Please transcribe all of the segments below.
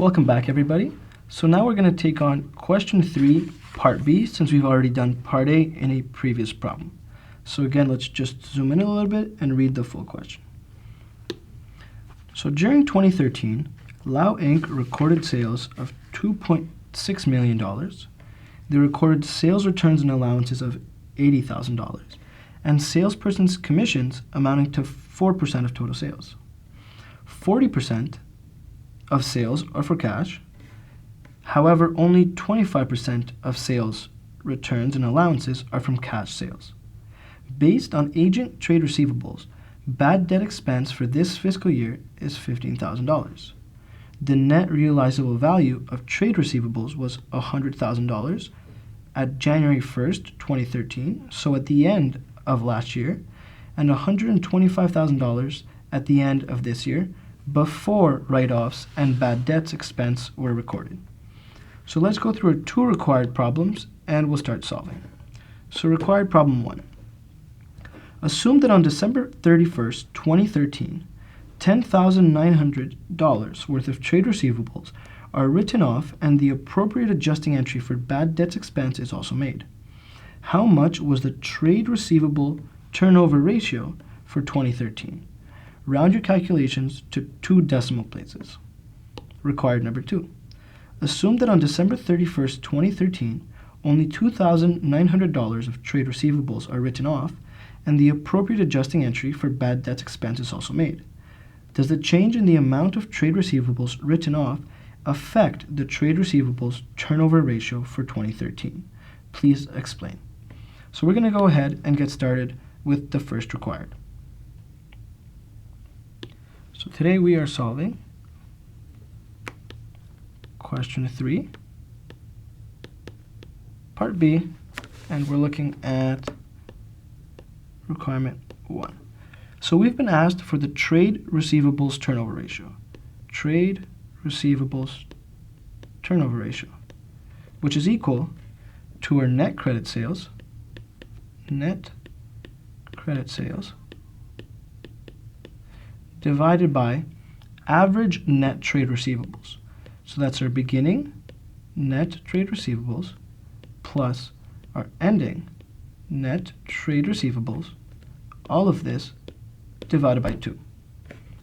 Welcome back, everybody. So now we're going to take on question 3, part B, since we've already done part A in a previous problem. So again, let's just zoom in a little bit and read the full question. So during 2013, Lau Inc. recorded sales of $2.6 million. They recorded sales returns and allowances of $80,000, and salesperson's commissions amounting to 4% of total sales. 40% of sales are for cash. However, only 25% of sales returns and allowances are from cash sales. Based on agent trade receivables, bad debt expense for this fiscal year is $15,000. The net realizable value of trade receivables was $100,000 at January 1st, 2013, so at the end of last year, and $125,000 at the end of this year, before write-offs and bad debts expense were recorded. So let's go through our 2 required problems and we'll start solving. So required problem 1. Assume that on December 31st, 2013, $10,900 worth of trade receivables are written off and the appropriate adjusting entry for bad debts expense is also made. How much was the trade receivable turnover ratio for 2013? Round your calculations to 2 decimal places. Required number 2. Assume that on December 31st, 2013, only $2,900 of trade receivables are written off and the appropriate adjusting entry for bad debts expense is also made. Does the change in the amount of trade receivables written off affect the trade receivables turnover ratio for 2013? Please explain. So we're going to go ahead and get started with the first required. So today we are solving question 3, part B, and we're looking at requirement 1. So we've been asked for the trade receivables turnover ratio. Trade receivables turnover ratio, which is equal to our net credit sales divided by average net trade receivables. So that's our beginning net trade receivables plus our ending net trade receivables, all of this divided by 2.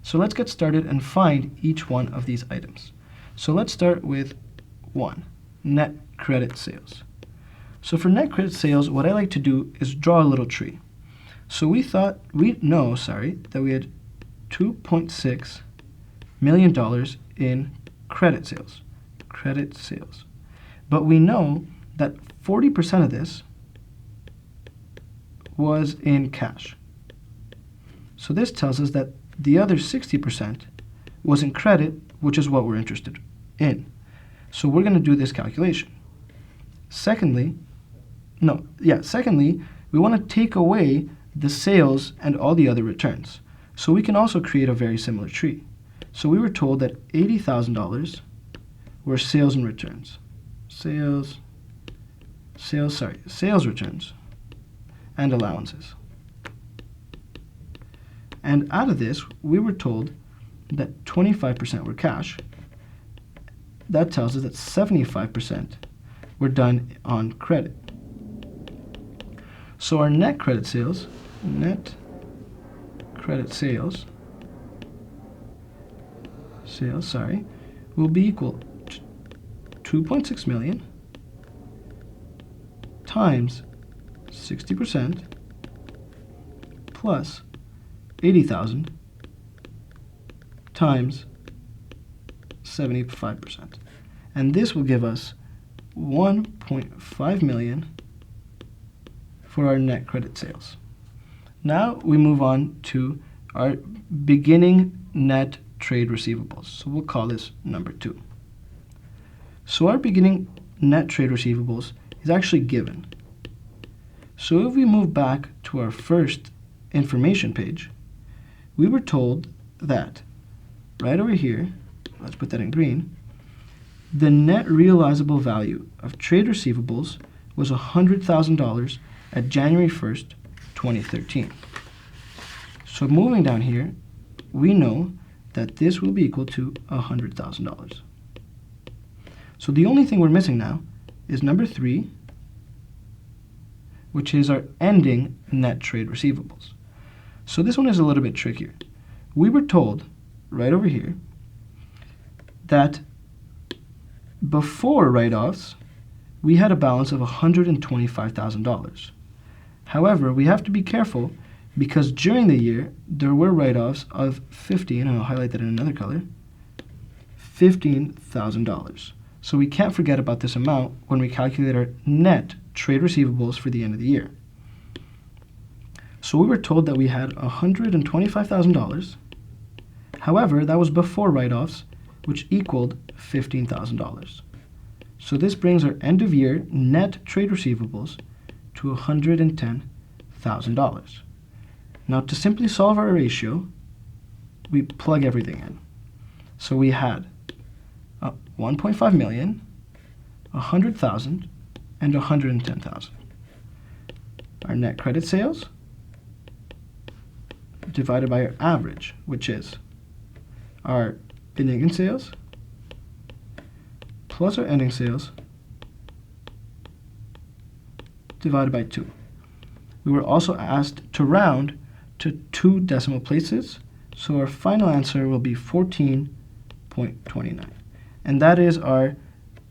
So let's get started and find each one of these items. So let's start with 1, net credit sales. So for net credit sales, what I like to do is draw a little tree. So we know that we had $2.6 million in credit sales. But we know that 40% of this was in cash. So this tells us that the other 60% was in credit, which is what we're interested in. So we're going to do this calculation. Secondly, we want to take away the sales and all the other returns. So we can also create a very similar tree. So we were told that $80,000 were sales and returns. Sales returns and allowances. And out of this, we were told that 25% were cash. That tells us that 75% were done on credit. So our net credit sales will be equal to 2.6 million times 60% plus 80,000 times 75%. And this will give us 1.5 million for our net credit sales. Now we move on to our beginning net trade receivables. So we'll call this number 2. So our beginning net trade receivables is actually given. So if we move back to our first information page, we were told that right over here, let's put that in green, the net realizable value of trade receivables was $100,000 at January 1st, 2013. So moving down here, we know that this will be equal to $100,000. So the only thing we're missing now is number 3, which is our ending net trade receivables. So this one is a little bit trickier. We were told, right over here, that before write-offs, we had a balance of $125,000. However, we have to be careful because during the year, there were write-offs of and I'll highlight that in another color, $15,000. So we can't forget about this amount when we calculate our net trade receivables for the end of the year. So we were told that we had $125,000. However, that was before write-offs, which equaled $15,000. So this brings our end of year net trade receivables to $110,000. Now to simply solve our ratio, we plug everything in. So we had 1.5 million, 100,000, and 110,000. Our net credit sales divided by our average, which is our beginning sales plus our ending sales divided by 2. We were also asked to round to 2 decimal places, so our final answer will be 14.29. And that is our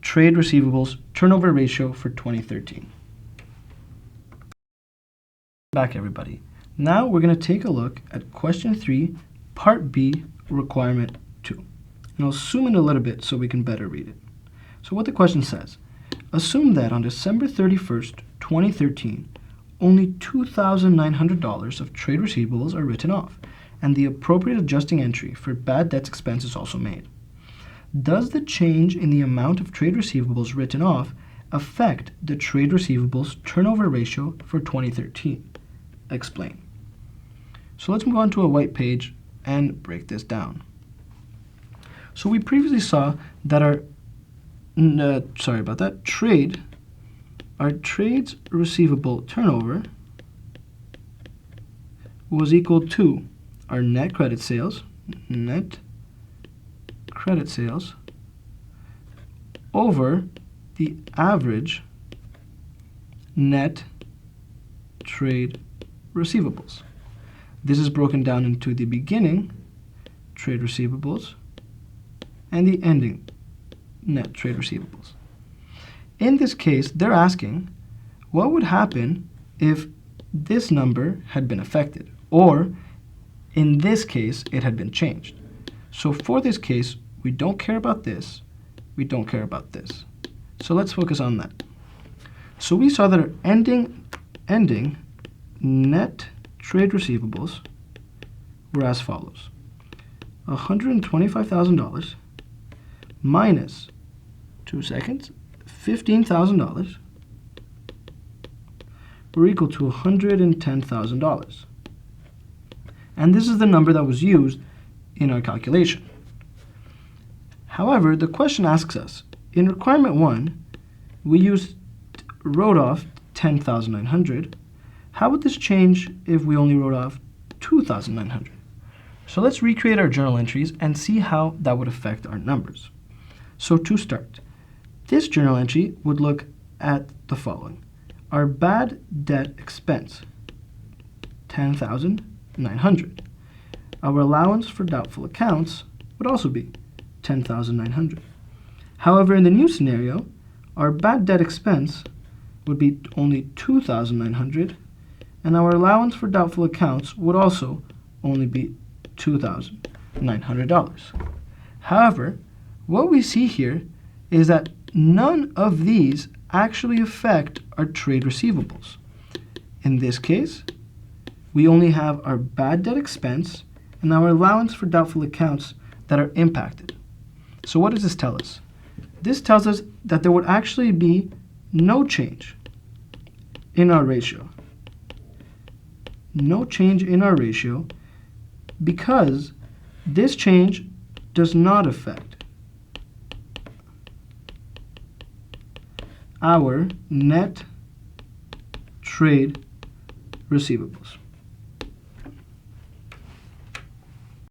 trade receivables turnover ratio for 2013. Back, everybody. Now we're going to take a look at question 3, part B, requirement 2. And I'll zoom in a little bit so we can better read it. So what the question says, assume that on December 31st, 2013, only $2,900 of trade receivables are written off, and the appropriate adjusting entry for bad debts expense is also made. Does the change in the amount of trade receivables written off affect the trade receivables turnover ratio for 2013? Explain. So let's move on to a white page and break this down. So we previously saw that our trade's receivable turnover was equal to our net credit sales over the average net trade receivables. This is broken down into the beginning trade receivables and the ending net trade receivables. In this case, they're asking what would happen if this number had been affected, or in this case, it had been changed. So for this case, we don't care about this, we don't care about this. So let's focus on that. So we saw that our ending net trade receivables were as follows. $125,000 minus, $15,000 were equal to $110,000. And this is the number that was used in our calculation. However, the question asks us, in requirement 1, we wrote off $10,900. How would this change if we only wrote off $2,900? So let's recreate our journal entries and see how that would affect our numbers. So to start, this journal entry would look at the following. Our bad debt expense, $10,900. Our allowance for doubtful accounts would also be $10,900. However, in the new scenario, our bad debt expense would be only $2,900, and our allowance for doubtful accounts would also only be $2,900. However, what we see here is that none of these actually affect our trade receivables. In this case, we only have our bad debt expense and our allowance for doubtful accounts that are impacted. So what does this tell us? This tells us that there would actually be no change in our ratio. No change in our ratio because this change does not affect our net trade receivables.